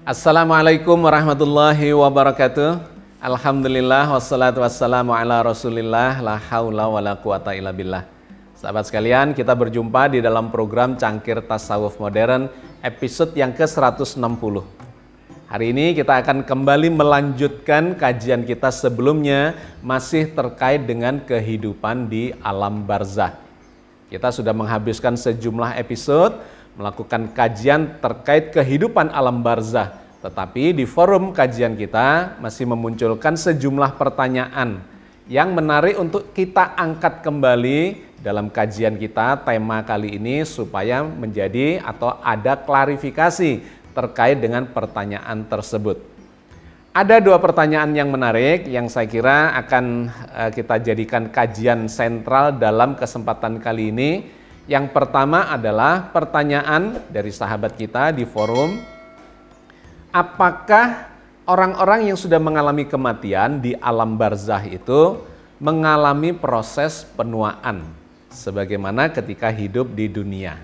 Assalamualaikum warahmatullahi wabarakatuh. Alhamdulillah wassalatu wassalamu ala rasulillah la haula wa la quwata illa billah. Sahabat sekalian, kita berjumpa di dalam program Cangkir Tasawuf Modern episode yang ke-160. Hari ini kita akan kembali melanjutkan kajian kita sebelumnya, masih terkait dengan kehidupan di alam barzah. Kita sudah menghabiskan sejumlah episode melakukan kajian terkait kehidupan alam barzah. Tetapi di forum kajian kita masih memunculkan sejumlah pertanyaan yang menarik untuk kita angkat kembali dalam kajian kita tema kali ini supaya menjadi atau ada klarifikasi terkait dengan pertanyaan tersebut. Ada dua pertanyaan yang menarik yang saya kira akan kita jadikan kajian sentral dalam kesempatan kali ini. Yang pertama adalah pertanyaan dari sahabat kita di forum, apakah orang-orang yang sudah mengalami kematian di alam barzah itu mengalami proses penuaan sebagaimana ketika hidup di dunia?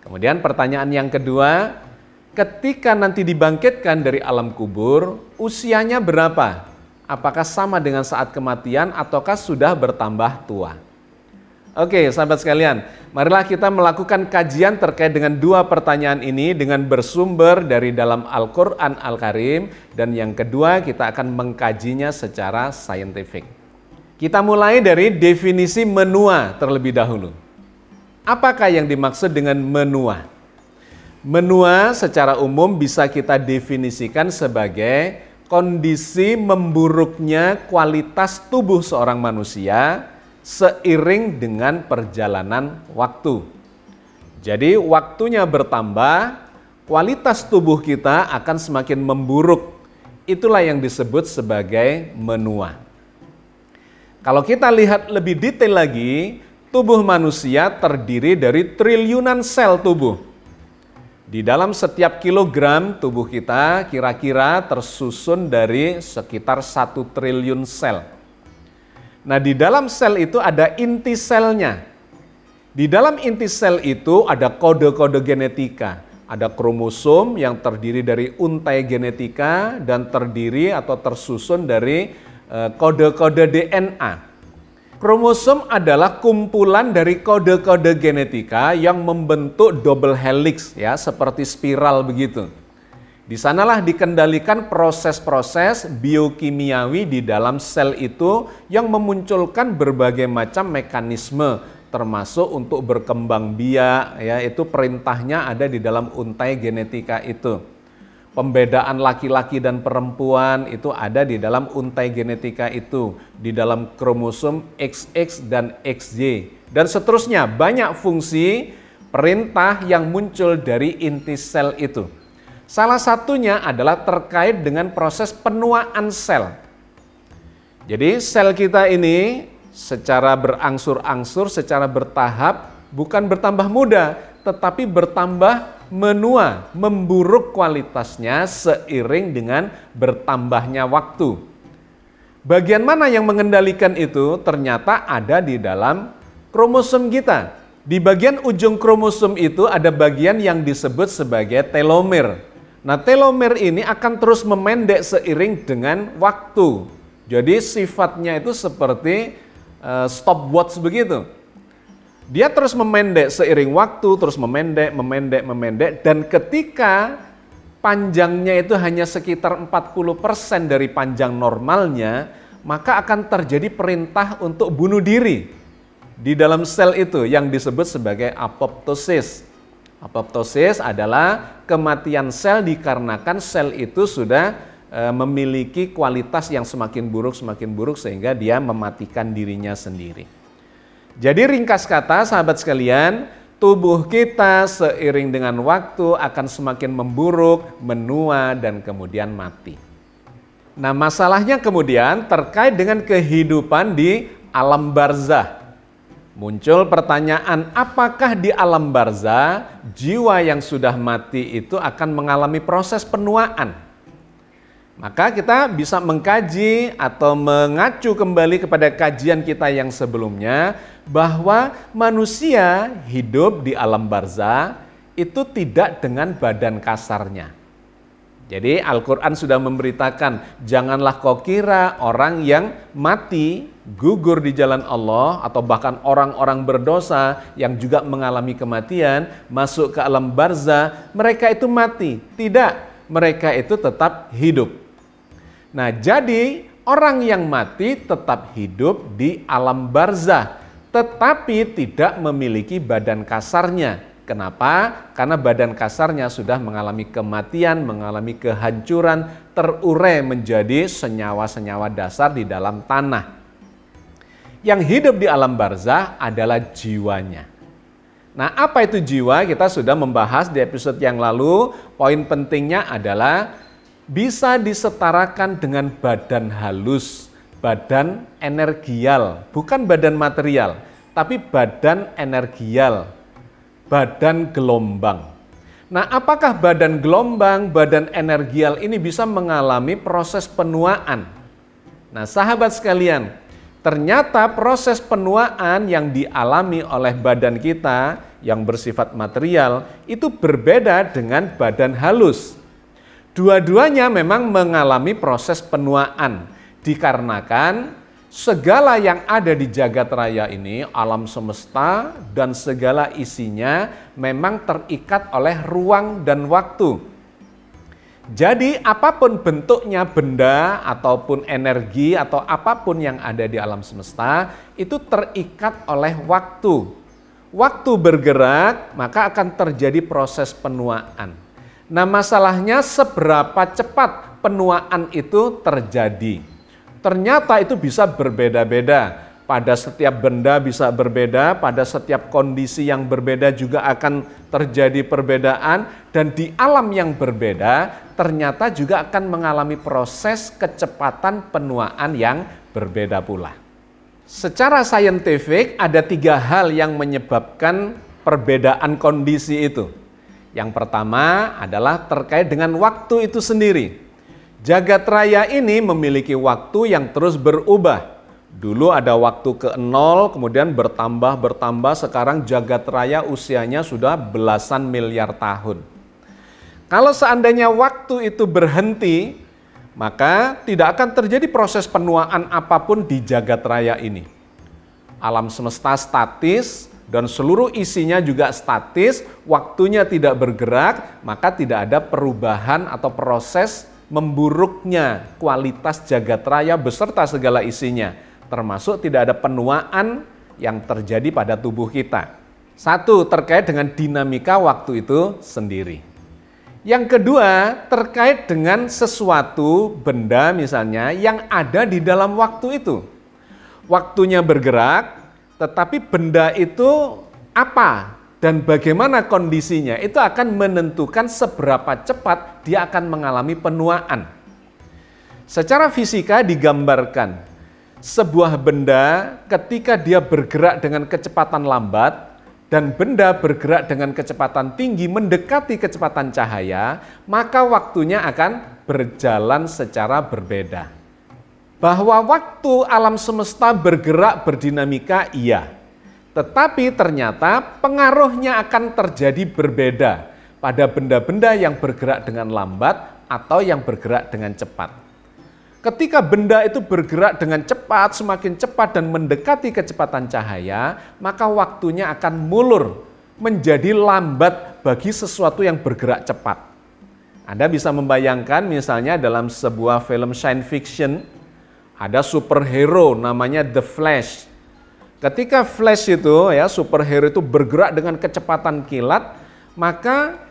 Kemudian pertanyaan yang kedua, ketika nanti dibangkitkan dari alam kubur, usianya berapa? Apakah sama dengan saat kematian ataukah sudah bertambah tua? Oke, sahabat sekalian, marilah kita melakukan kajian terkait dengan dua pertanyaan ini dengan bersumber dari dalam Al-Quran Al-Karim, dan yang kedua kita akan mengkajinya secara saintifik. Kita mulai dari definisi menua terlebih dahulu. Apakah yang dimaksud dengan menua? Menua secara umum bisa kita definisikan sebagai kondisi memburuknya kualitas tubuh seorang manusia seiring dengan perjalanan waktu. Jadi waktunya bertambah, kualitas tubuh kita akan semakin memburuk. Itulah yang disebut sebagai menua. Kalau kita lihat lebih detail lagi, tubuh manusia terdiri dari triliunan sel tubuh. Di dalam setiap kilogram tubuh kita kira-kira tersusun dari sekitar 1 triliun sel. Nah, di dalam sel itu ada inti selnya. Di dalam inti sel itu ada kode-kode genetika. Ada kromosom yang terdiri dari untai genetika dan terdiri atau tersusun dari kode-kode DNA. Kromosom adalah kumpulan dari kode-kode genetika yang membentuk double helix, ya, seperti spiral begitu. Di sanalah dikendalikan proses-proses biokimiawi di dalam sel itu yang memunculkan berbagai macam mekanisme, termasuk untuk berkembang biak, ya, itu perintahnya ada di dalam untai genetika itu. Pembedaan laki-laki dan perempuan itu ada di dalam untai genetika itu, di dalam kromosom XX dan XY, dan seterusnya. Banyak fungsi perintah yang muncul dari inti sel itu. Salah satunya adalah terkait dengan proses penuaan sel. Jadi sel kita ini secara berangsur-angsur, secara bertahap, bukan bertambah muda, tetapi bertambah menua, memburuk kualitasnya seiring dengan bertambahnya waktu. Bagian mana yang mengendalikan itu? Ternyata ada di dalam kromosom kita. Di bagian ujung kromosom itu ada bagian yang disebut sebagai telomer. Nah, telomer ini akan terus memendek seiring dengan waktu. Jadi sifatnya itu seperti stopwatch begitu. Dia terus memendek seiring waktu, terus memendek, dan ketika panjangnya itu hanya sekitar 40% dari panjang normalnya, maka akan terjadi perintah untuk bunuh diri di dalam sel itu yang disebut sebagai apoptosis. Apoptosis adalah kematian sel dikarenakan sel itu sudah memiliki kualitas yang semakin buruk sehingga dia mematikan dirinya sendiri. Jadi ringkas kata sahabat sekalian, tubuh kita seiring dengan waktu akan semakin memburuk, menua, dan kemudian mati. Nah, masalahnya kemudian terkait dengan kehidupan di alam barzah. Muncul pertanyaan, apakah di alam barzah jiwa yang sudah mati itu akan mengalami proses penuaan? Maka kita bisa mengkaji atau mengacu kembali kepada kajian kita yang sebelumnya bahwa manusia hidup di alam barzah itu tidak dengan badan kasarnya. Jadi Al-Quran sudah memberitakan, janganlah kau kira orang yang mati, gugur di jalan Allah, atau bahkan orang-orang berdosa yang juga mengalami kematian, masuk ke alam barzah, mereka itu mati. Tidak, mereka itu tetap hidup. Nah, jadi orang yang mati tetap hidup di alam barzah, tetapi tidak memiliki badan kasarnya. Kenapa? Karena badan kasarnya sudah mengalami kematian, mengalami kehancuran, terurai menjadi senyawa-senyawa dasar di dalam tanah. Yang hidup di alam barzah adalah jiwanya. Nah, apa itu jiwa? Kita sudah membahas di episode yang lalu. Poin pentingnya adalah bisa disetarakan dengan badan halus, badan energial, bukan badan material, tapi badan energial. Badan gelombang. Nah, apakah badan gelombang, badan energial ini bisa mengalami proses penuaan? Nah, sahabat sekalian, ternyata proses penuaan yang dialami oleh badan kita yang bersifat material itu berbeda dengan badan halus. Dua-duanya memang mengalami proses penuaan dikarenakan segala yang ada di jagat raya ini, alam semesta dan segala isinya memang terikat oleh ruang dan waktu. Jadi apapun bentuknya benda ataupun energi atau apapun yang ada di alam semesta itu terikat oleh waktu. Waktu bergerak maka akan terjadi proses penuaan. Nah, masalahnya seberapa cepat penuaan itu terjadi. Ternyata itu bisa berbeda-beda. Pada setiap benda bisa berbeda, pada setiap kondisi yang berbeda juga akan terjadi perbedaan, dan di alam yang berbeda ternyata juga akan mengalami proses kecepatan penuaan yang berbeda pula. Secara saintifik ada 3 hal yang menyebabkan perbedaan kondisi itu. Yang pertama adalah terkait dengan waktu itu sendiri. Jagat raya ini memiliki waktu yang terus berubah. Dulu ada waktu ke 0, kemudian bertambah, sekarang jagat raya usianya sudah belasan miliar tahun. Kalau seandainya waktu itu berhenti, maka tidak akan terjadi proses penuaan apapun di jagat raya ini. Alam semesta statis dan seluruh isinya juga statis, waktunya tidak bergerak, maka tidak ada perubahan atau proses memburuknya kualitas jagat raya beserta segala isinya, termasuk tidak ada penuaan yang terjadi pada tubuh kita. 1, terkait dengan dinamika waktu itu sendiri. Yang kedua, terkait dengan sesuatu benda misalnya yang ada di dalam waktu itu. Waktunya bergerak, tetapi benda itu apa? Dan bagaimana kondisinya, itu akan menentukan seberapa cepat dia akan mengalami penuaan. Secara fisika digambarkan, sebuah benda ketika dia bergerak dengan kecepatan lambat, dan benda bergerak dengan kecepatan tinggi mendekati kecepatan cahaya, maka waktunya akan berjalan secara berbeda. Bahwa waktu alam semesta bergerak berdinamika, iya. Tetapi ternyata pengaruhnya akan terjadi berbeda pada benda-benda yang bergerak dengan lambat atau yang bergerak dengan cepat. Ketika benda itu bergerak dengan cepat, semakin cepat dan mendekati kecepatan cahaya, maka waktunya akan mulur menjadi lambat bagi sesuatu yang bergerak cepat. Anda bisa membayangkan misalnya dalam sebuah film science fiction, ada superhero namanya The Flash. Ketika Flash itu ya superhero itu bergerak dengan kecepatan kilat, maka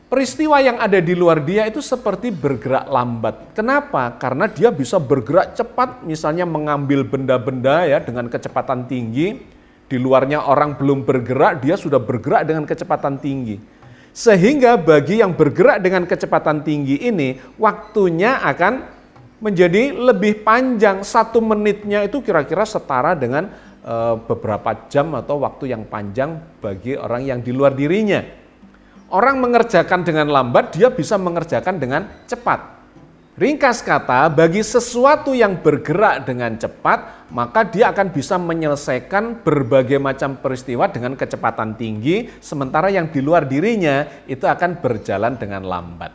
peristiwa yang ada di luar dia itu seperti bergerak lambat. Kenapa? Karena dia bisa bergerak cepat, misalnya mengambil benda-benda ya dengan kecepatan tinggi. Di luarnya orang belum bergerak, dia sudah bergerak dengan kecepatan tinggi. Sehingga bagi yang bergerak dengan kecepatan tinggi ini, waktunya akan menjadi lebih panjang. 1 menitnya itu kira-kira setara dengan beberapa jam atau waktu yang panjang bagi orang yang di luar dirinya. Orang mengerjakan dengan lambat, dia bisa mengerjakan dengan cepat. Ringkas kata, bagi sesuatu yang bergerak dengan cepat, maka dia akan bisa menyelesaikan berbagai macam peristiwa dengan kecepatan tinggi, sementara yang di luar dirinya itu akan berjalan dengan lambat.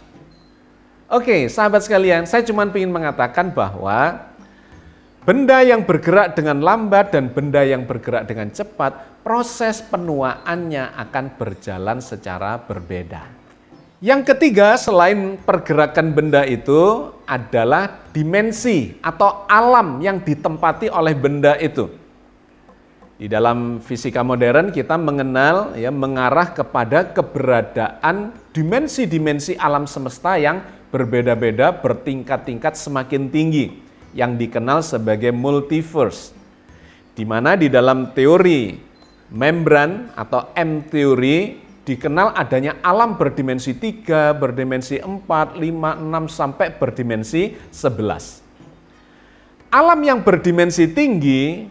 Oke, sahabat sekalian, saya cuma ingin mengatakan bahwa benda yang bergerak dengan lambat dan benda yang bergerak dengan cepat, proses penuaannya akan berjalan secara berbeda. Yang ketiga, selain pergerakan benda itu adalah dimensi atau alam yang ditempati oleh benda itu. Di dalam fisika modern kita mengenal mengarah kepada keberadaan dimensi-dimensi alam semesta yang berbeda-beda, bertingkat-tingkat semakin tinggi, yang dikenal sebagai multiverse. Di mana di dalam teori membran atau M-teori dikenal adanya alam berdimensi 3, berdimensi 4, 5, 6 sampai berdimensi 11. Alam yang berdimensi tinggi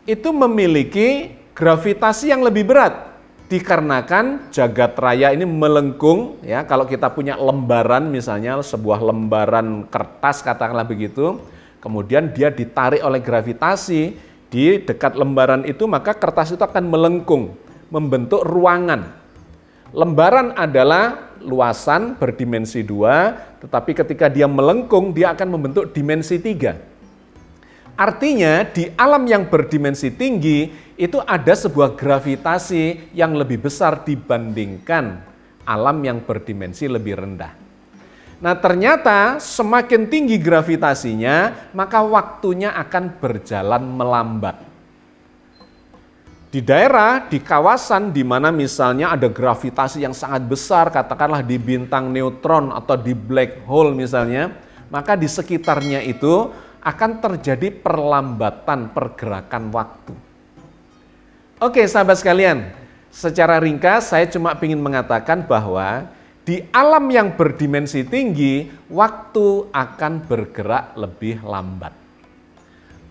itu memiliki gravitasi yang lebih berat dikarenakan jagat raya ini melengkung ya. Kalau kita punya lembaran, misalnya sebuah lembaran kertas katakanlah begitu, kemudian dia ditarik oleh gravitasi di dekat lembaran itu, maka kertas itu akan melengkung membentuk ruangan. Lembaran adalah luasan berdimensi 2, tetapi ketika dia melengkung dia akan membentuk dimensi 3. Artinya di alam yang berdimensi tinggi itu ada sebuah gravitasi yang lebih besar dibandingkan alam yang berdimensi lebih rendah. Nah, ternyata semakin tinggi gravitasinya, maka waktunya akan berjalan melambat. Di daerah, di kawasan di mana misalnya ada gravitasi yang sangat besar, katakanlah di bintang neutron atau di black hole misalnya, maka di sekitarnya itu akan terjadi perlambatan pergerakan waktu. Oke, sahabat sekalian, secara ringkas saya cuma ingin mengatakan bahwa di alam yang berdimensi tinggi, waktu akan bergerak lebih lambat.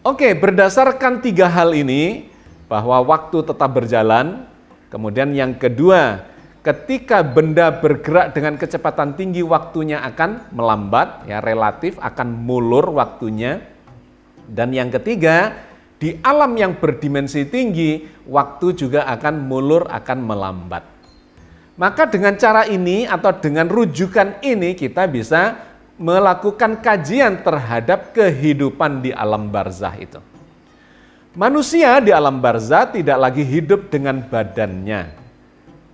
Oke, berdasarkan 3 hal ini, bahwa waktu tetap berjalan, kemudian yang kedua, ketika benda bergerak dengan kecepatan tinggi, waktunya akan melambat, ya relatif akan mulur waktunya. Dan yang ketiga, di alam yang berdimensi tinggi, waktu juga akan mulur, akan melambat. Maka dengan cara ini atau dengan rujukan ini kita bisa melakukan kajian terhadap kehidupan di alam barzah itu. Manusia di alam barzah tidak lagi hidup dengan badannya.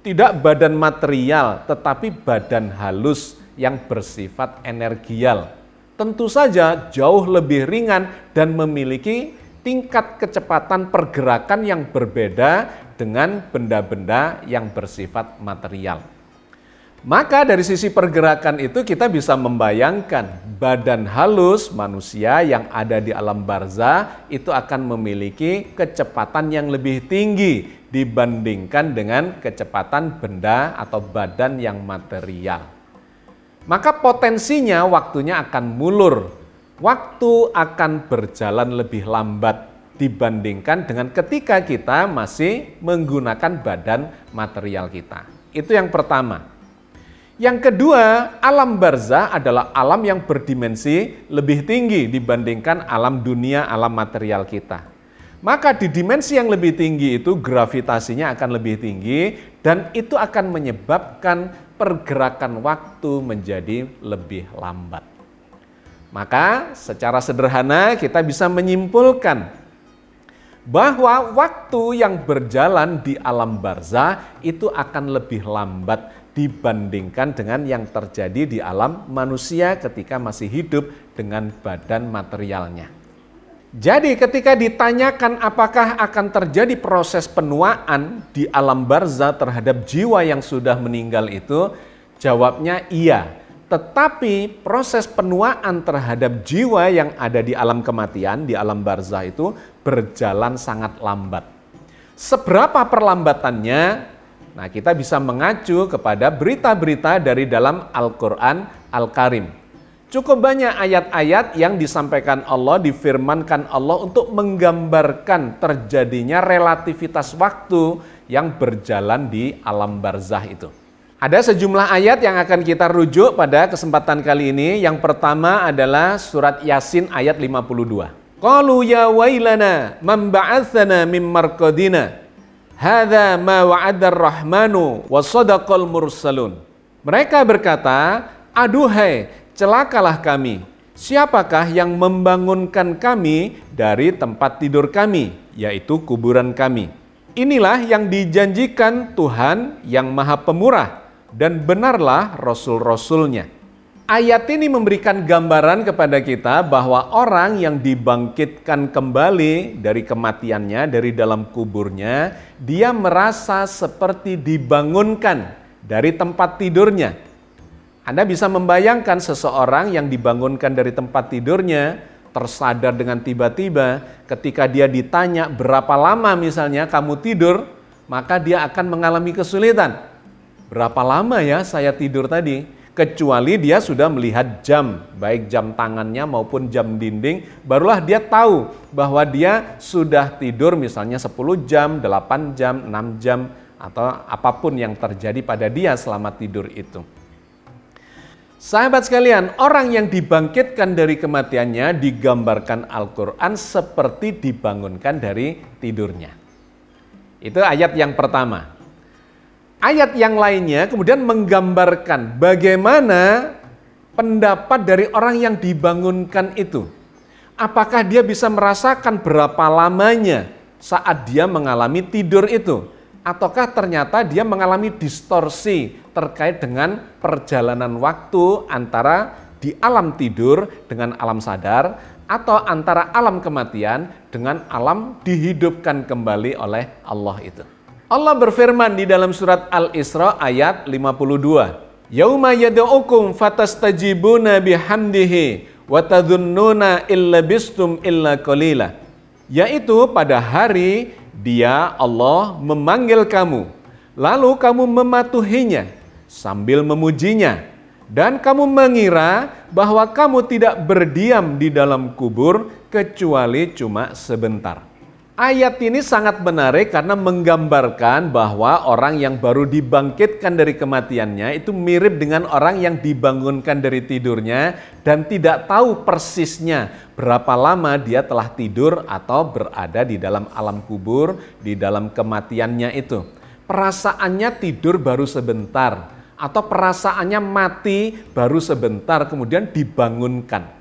Tidak badan material, tetapi badan halus yang bersifat energial. Tentu saja jauh lebih ringan dan memiliki tingkat kecepatan pergerakan yang berbeda dengan benda-benda yang bersifat material. Maka dari sisi pergerakan itu kita bisa membayangkan badan halus manusia yang ada di alam barzah itu akan memiliki kecepatan yang lebih tinggi dibandingkan dengan kecepatan benda atau badan yang material. Maka potensinya waktunya akan mulur, waktu akan berjalan lebih lambat dibandingkan dengan ketika kita masih menggunakan badan material kita. Itu yang pertama. Yang kedua, alam barzah adalah alam yang berdimensi lebih tinggi dibandingkan alam dunia, alam material kita. Maka di dimensi yang lebih tinggi itu gravitasinya akan lebih tinggi dan itu akan menyebabkan pergerakan waktu menjadi lebih lambat. Maka secara sederhana kita bisa menyimpulkan bahwa waktu yang berjalan di alam barzah itu akan lebih lambat dibandingkan dengan yang terjadi di alam manusia ketika masih hidup dengan badan materialnya. Jadi ketika ditanyakan apakah akan terjadi proses penuaan di alam barzah terhadap jiwa yang sudah meninggal itu, jawabnya iya. Tetapi proses penuaan terhadap jiwa yang ada di alam kematian, di alam barzah itu berjalan sangat lambat. Seberapa perlambatannya? Nah, kita bisa mengacu kepada berita-berita dari dalam Al-Quran Al-Karim. Cukup banyak ayat-ayat yang disampaikan Allah, difirmankan Allah untuk menggambarkan terjadinya relativitas waktu yang berjalan di alam barzah itu. Ada sejumlah ayat yang akan kita rujuk pada kesempatan kali ini. Yang pertama adalah surat Yasin ayat 52. Qalu ya wailana man ba'atsana mim marqadina hadza ma wa'adar rahmanu wa sadaqal mursalun. Mereka berkata, aduhai, celakalah kami. Siapakah yang membangunkan kami dari tempat tidur kami, yaitu kuburan kami? Inilah yang dijanjikan Tuhan yang Maha Pemurah, dan benarlah Rasul-Rasul-Nya. Ayat ini memberikan gambaran kepada kita bahwa orang yang dibangkitkan kembali dari kematiannya, dari dalam kuburnya, dia merasa seperti dibangunkan dari tempat tidurnya. Anda bisa membayangkan seseorang yang dibangunkan dari tempat tidurnya, tersadar dengan tiba-tiba, ketika dia ditanya berapa lama misalnya kamu tidur, maka dia akan mengalami kesulitan. Berapa lama ya saya tidur tadi? Kecuali dia sudah melihat jam, baik jam tangannya maupun jam dinding, barulah dia tahu bahwa dia sudah tidur misalnya 10 jam, 8 jam, 6 jam, atau apapun yang terjadi pada dia selama tidur itu. Sahabat sekalian, orang yang dibangkitkan dari kematiannya digambarkan Al-Quran seperti dibangunkan dari tidurnya. Itu ayat yang pertama. Ayat yang lainnya kemudian menggambarkan bagaimana pendapat dari orang yang dibangunkan itu. Apakah dia bisa merasakan berapa lamanya saat dia mengalami tidur itu? Ataukah ternyata dia mengalami distorsi terkait dengan perjalanan waktu antara di alam tidur dengan alam sadar, atau antara alam kematian dengan alam dihidupkan kembali oleh Allah itu. Allah berfirman di dalam surat Al-Isra ayat 52. Yauma yad'ukum fatastajibuna bihamdihi wa tadhunnuna illa bistum illa qalila. Yaitu pada hari Dia Allah memanggil kamu, lalu kamu mematuhinya sambil memujinya, dan kamu mengira bahwa kamu tidak berdiam di dalam kubur kecuali cuma sebentar. Ayat ini sangat menarik karena menggambarkan bahwa orang yang baru dibangkitkan dari kematiannya itu mirip dengan orang yang dibangunkan dari tidurnya dan tidak tahu persisnya berapa lama dia telah tidur atau berada di dalam alam kubur, di dalam kematiannya itu. Perasaannya tidur baru sebentar atau perasaannya mati baru sebentar kemudian dibangunkan.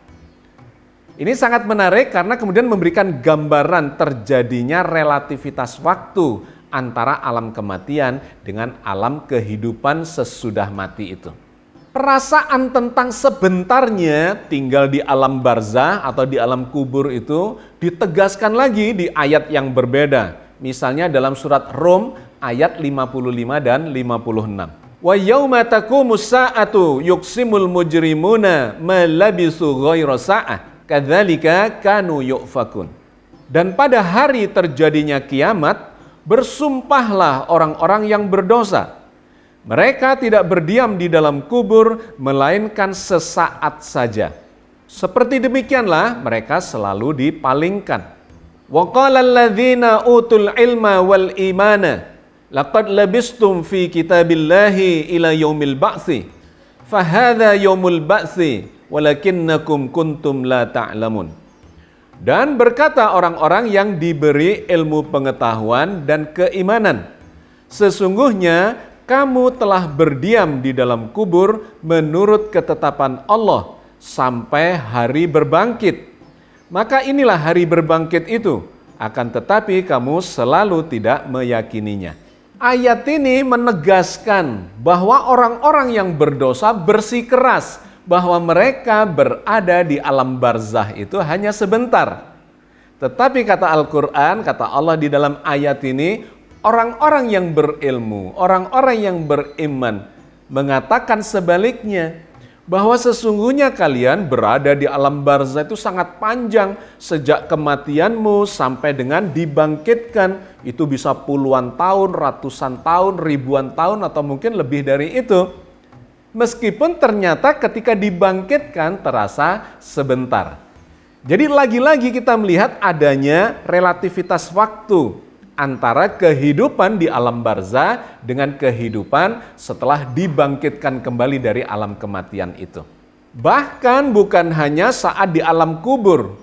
Ini sangat menarik karena kemudian memberikan gambaran terjadinya relativitas waktu antara alam kematian dengan alam kehidupan sesudah mati itu. Perasaan tentang sebentarnya tinggal di alam barzah atau di alam kubur itu ditegaskan lagi di ayat yang berbeda. Misalnya dalam surat Rum ayat 55 dan 56. Wa yauma taqumus sa'atu yuqsimul mujrimuna ma labisu ghaira sa'ah. Kadzalika kanu yu'fakun. Dan pada hari terjadinya kiamat, bersumpahlah orang-orang yang berdosa. Mereka tidak berdiam di dalam kubur, melainkan sesaat saja. Seperti demikianlah mereka selalu dipalingkan. Wa qala alladzina utul ilma wal imana laqad labistum fi kitabillahi ila yaumil ba'tsi. Fahadha yaumul ba'tsi walakinnakum kuntum la ta'lamun. Dan berkata orang-orang yang diberi ilmu pengetahuan dan keimanan, sesungguhnya kamu telah berdiam di dalam kubur menurut ketetapan Allah sampai hari berbangkit. Maka inilah hari berbangkit itu, akan tetapi kamu selalu tidak meyakininya. Ayat ini menegaskan bahwa orang-orang yang berdosa bersikeras bahwa mereka berada di alam barzah itu hanya sebentar. Tetapi kata Al-Quran, kata Allah di dalam ayat ini, orang-orang yang berilmu, orang-orang yang beriman mengatakan sebaliknya, bahwa sesungguhnya kalian berada di alam barzah itu sangat panjang, sejak kematianmu sampai dengan dibangkitkan, itu bisa puluhan tahun, ratusan tahun, ribuan tahun, atau mungkin lebih dari itu. Meskipun ternyata ketika dibangkitkan terasa sebentar. Jadi lagi-lagi kita melihat adanya relativitas waktu antara kehidupan di alam barzah dengan kehidupan setelah dibangkitkan kembali dari alam kematian itu. Bahkan bukan hanya saat di alam kubur.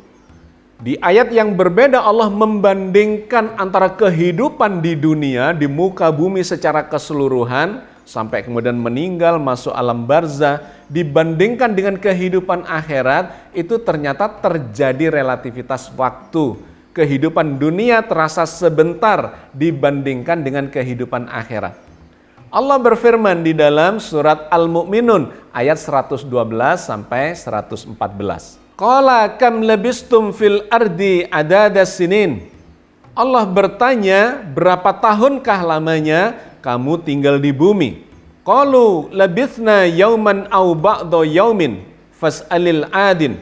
Di ayat yang berbeda Allah membandingkan antara kehidupan di dunia, di muka bumi secara keseluruhan, sampai kemudian meninggal masuk alam barzah, dibandingkan dengan kehidupan akhirat, itu ternyata terjadi relativitas waktu. Kehidupan dunia terasa sebentar dibandingkan dengan kehidupan akhirat. Allah berfirman di dalam surat Al-Mu'minun ayat 112 sampai 114. Qala kam labistum fil ardi adada sinin. Allah bertanya, berapa tahunkah lamanya kamu tinggal di bumi? Qalu labithna yauman au ba'da yaumin fas'alil adin.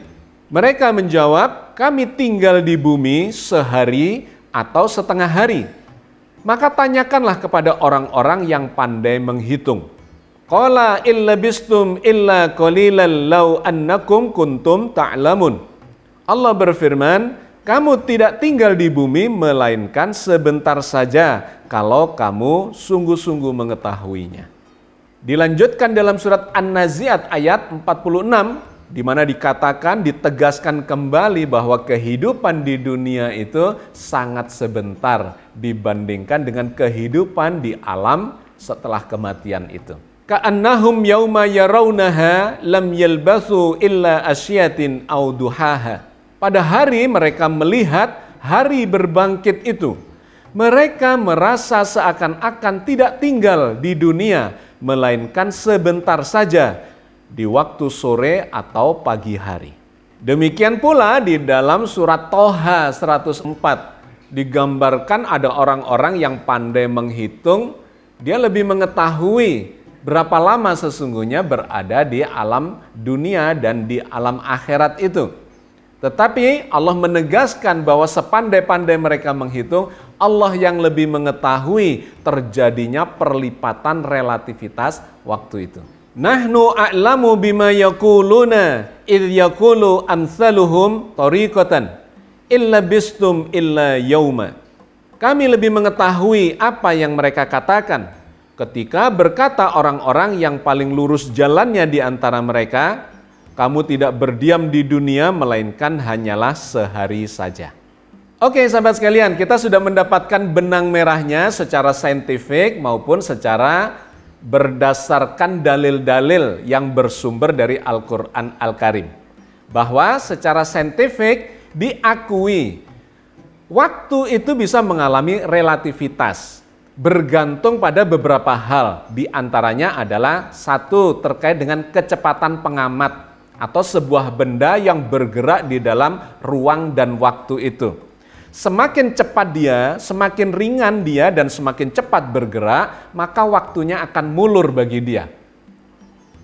Mereka menjawab, kami tinggal di bumi sehari atau setengah hari. Maka tanyakanlah kepada orang-orang yang pandai menghitung. Qala illa bistum illa qalilan law annakum kuntum ta'lamun. Allah berfirman, kamu tidak tinggal di bumi melainkan sebentar saja kalau kamu sungguh-sungguh mengetahuinya. Dilanjutkan dalam surat An-Nazi'at ayat 46, di mana dikatakan, ditegaskan kembali bahwa kehidupan di dunia itu sangat sebentar dibandingkan dengan kehidupan di alam setelah kematian itu. Ka'annahum yauma yarawnaha lam yalbathu illa asyatin aw duhaha. Pada hari mereka melihat hari berbangkit itu, mereka merasa seakan-akan tidak tinggal di dunia, melainkan sebentar saja, di waktu sore atau pagi hari. Demikian pula di dalam surat Toha 104 digambarkan ada orang-orang yang pandai menghitung, dia lebih mengetahui berapa lama sesungguhnya berada di alam dunia dan di alam akhirat itu. Tetapi Allah menegaskan bahwa sepandai-pandai mereka menghitung, Allah yang lebih mengetahui terjadinya perlipatan relativitas waktu itu. Nahnu a'lamu bima yaquluna idh yaqulu amsaluhum tariqatan illa bistum illa yauma. Kami lebih mengetahui apa yang mereka katakan ketika berkata orang-orang yang paling lurus jalannya di antara mereka, kamu tidak berdiam di dunia melainkan hanyalah sehari saja. Oke sahabat sekalian, kita sudah mendapatkan benang merahnya secara saintifik maupun secara berdasarkan dalil-dalil yang bersumber dari Al-Quran Al-Karim. Bahwa secara saintifik diakui waktu itu bisa mengalami relativitas, bergantung pada beberapa hal. Di antaranya adalah satu, terkait dengan kecepatan pengamat atau sebuah benda yang bergerak di dalam ruang dan waktu itu. Semakin cepat dia, semakin ringan dia, dan semakin cepat bergerak, maka waktunya akan mulur bagi dia.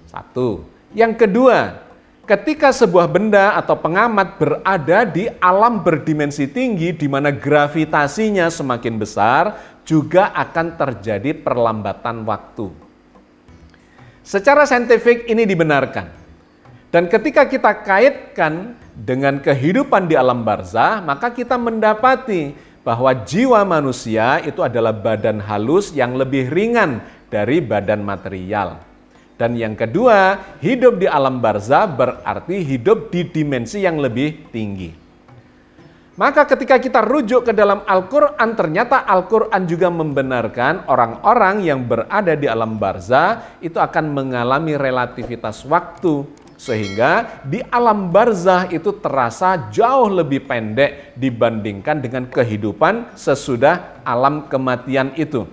Satu. Yang kedua, ketika sebuah benda atau pengamat berada di alam berdimensi tinggi, di mana gravitasinya semakin besar, juga akan terjadi perlambatan waktu. Secara saintifik ini dibenarkan. Dan ketika kita kaitkan dengan kehidupan di alam barzah, maka kita mendapati bahwa jiwa manusia itu adalah badan halus yang lebih ringan dari badan material. Dan yang kedua, hidup di alam barzah berarti hidup di dimensi yang lebih tinggi. Maka ketika kita rujuk ke dalam Al-Quran, ternyata Al-Quran juga membenarkan orang-orang yang berada di alam barzah itu akan mengalami relativitas waktu. Sehingga di alam barzah itu terasa jauh lebih pendek dibandingkan dengan kehidupan sesudah alam kematian itu.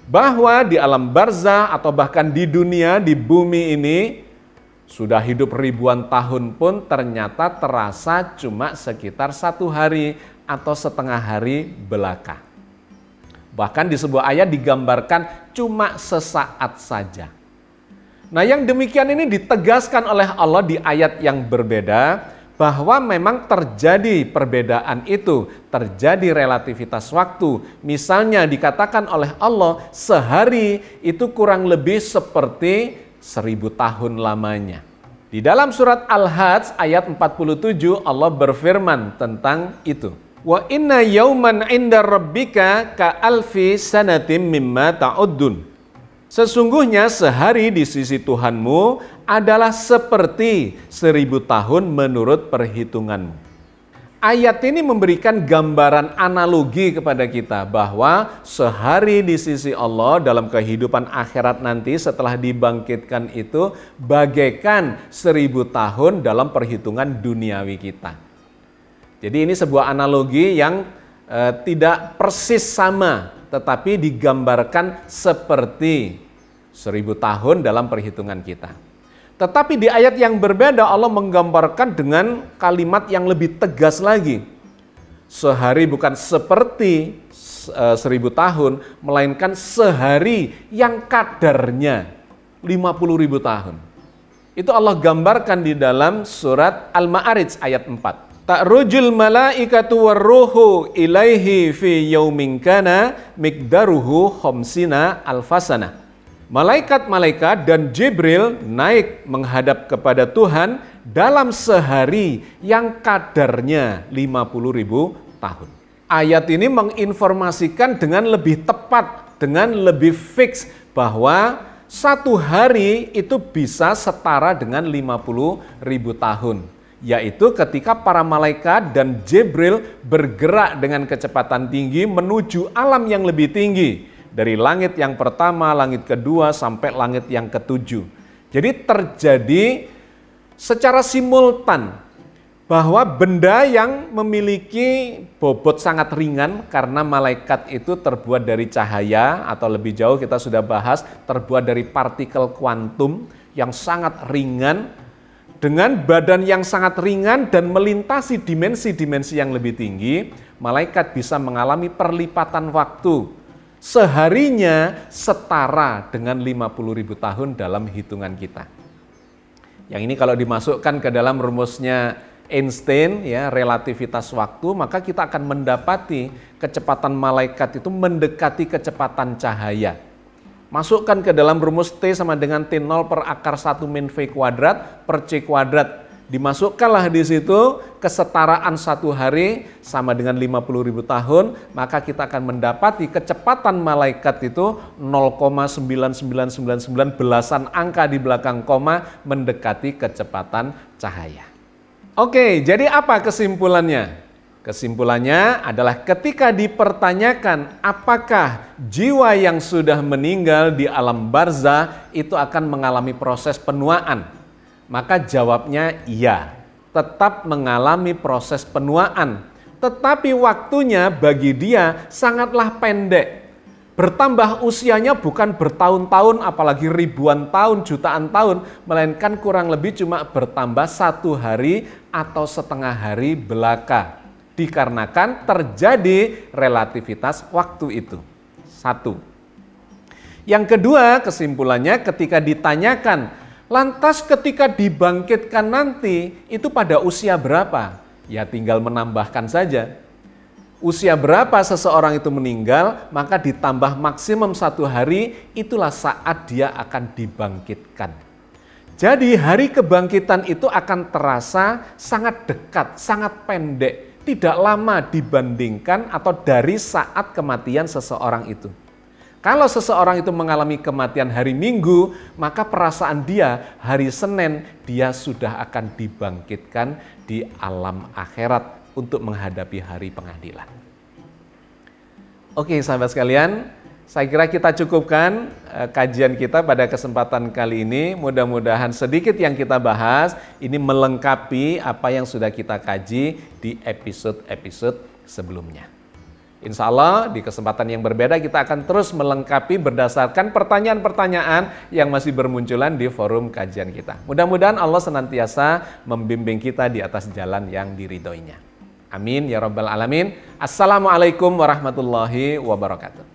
Bahwa di alam barzah atau bahkan di dunia, di bumi ini, sudah hidup ribuan tahun pun ternyata terasa cuma sekitar 1 hari atau setengah hari belaka. Bahkan di sebuah ayat digambarkan cuma sesaat saja. Nah, yang demikian ini ditegaskan oleh Allah di ayat yang berbeda, bahwa memang terjadi perbedaan itu, terjadi relativitas waktu. Misalnya dikatakan oleh Allah, sehari itu kurang lebih seperti 1000 tahun lamanya. Di dalam surat Al-Hajj ayat 47 Allah berfirman tentang itu. Wa inna yauman 'inda rabbika ka alfi sanatin mimma ta'uddun. Sesungguhnya sehari di sisi Tuhanmu adalah seperti 1000 tahun menurut perhitunganmu. Ayat ini memberikan gambaran analogi kepada kita bahwa sehari di sisi Allah dalam kehidupan akhirat nanti setelah dibangkitkan itu bagaikan 1000 tahun dalam perhitungan duniawi kita. Jadi ini sebuah analogi yang tidak persis sama, tetapi digambarkan seperti 1000 tahun dalam perhitungan kita. Tetapi di ayat yang berbeda Allah menggambarkan dengan kalimat yang lebih tegas lagi. Sehari bukan seperti 1000 tahun, melainkan sehari yang kadarnya 50.000 tahun. Itu Allah gambarkan di dalam surat Al-Ma'arij ayat 4. Ta'rujul malaikatu warruhu ilaihi fi yaumin kana miqdaruhu khamsina alfasana. Malaikat-malaikat dan Jibril naik menghadap kepada Tuhan dalam sehari yang kadarnya 50.000 tahun. Ayat ini menginformasikan dengan lebih tepat, dengan lebih fix bahwa satu hari itu bisa setara dengan 50.000 tahun. Yaitu ketika para malaikat dan Jibril bergerak dengan kecepatan tinggi menuju alam yang lebih tinggi. Dari langit yang pertama, langit kedua, sampai langit yang ketujuh. Jadi terjadi secara simultan bahwa benda yang memiliki bobot sangat ringan karena malaikat itu terbuat dari cahaya, atau lebih jauh kita sudah bahas terbuat dari partikel kuantum yang sangat ringan, dengan badan yang sangat ringan dan melintasi dimensi-dimensi yang lebih tinggi, malaikat bisa mengalami perlipatan waktu. Seharinya setara dengan 50.000 tahun dalam hitungan kita. Yang ini kalau dimasukkan ke dalam rumusnya Einstein, ya, relativitas waktu, maka kita akan mendapati kecepatan malaikat itu mendekati kecepatan cahaya. Masukkan ke dalam rumus T sama dengan T0 per akar 1 min V kuadrat per C kuadrat. Dimasukkanlah di situ kesetaraan satu hari sama dengan 50.000 tahun, maka kita akan mendapati kecepatan malaikat itu 0,9999 belasan angka di belakang koma mendekati kecepatan cahaya. Oke, jadi apa kesimpulannya? Kesimpulannya adalah ketika dipertanyakan apakah jiwa yang sudah meninggal di alam barzah itu akan mengalami proses penuaan. Maka jawabnya iya, tetap mengalami proses penuaan. Tetapi waktunya bagi dia sangatlah pendek. Bertambah usianya bukan bertahun-tahun, apalagi ribuan tahun, jutaan tahun, melainkan kurang lebih cuma bertambah 1 hari atau setengah hari belaka. Dikarenakan terjadi relativitas waktu itu. 1. Yang kedua, kesimpulannya ketika ditanyakan, lantas ketika dibangkitkan nanti, itu pada usia berapa? Ya tinggal menambahkan saja. Usia berapa seseorang itu meninggal, maka ditambah maksimum 1 hari, itulah saat dia akan dibangkitkan. Jadi hari kebangkitan itu akan terasa sangat dekat, sangat pendek, tidak lama dibandingkan atau dari saat kematian seseorang itu. Kalau seseorang itu mengalami kematian hari Minggu, maka perasaan dia hari Senin dia sudah akan dibangkitkan di alam akhirat untuk menghadapi hari pengadilan. Oke sahabat sekalian, saya kira kita cukupkan kajian kita pada kesempatan kali ini. Mudah-mudahan sedikit yang kita bahas ini melengkapi apa yang sudah kita kaji di episode-episode sebelumnya. Insya Allah di kesempatan yang berbeda kita akan terus melengkapi berdasarkan pertanyaan-pertanyaan yang masih bermunculan di forum kajian kita. Mudah-mudahan Allah senantiasa membimbing kita di atas jalan yang diridhoinya. Amin ya rabbal alamin. Assalamualaikum warahmatullahi wabarakatuh.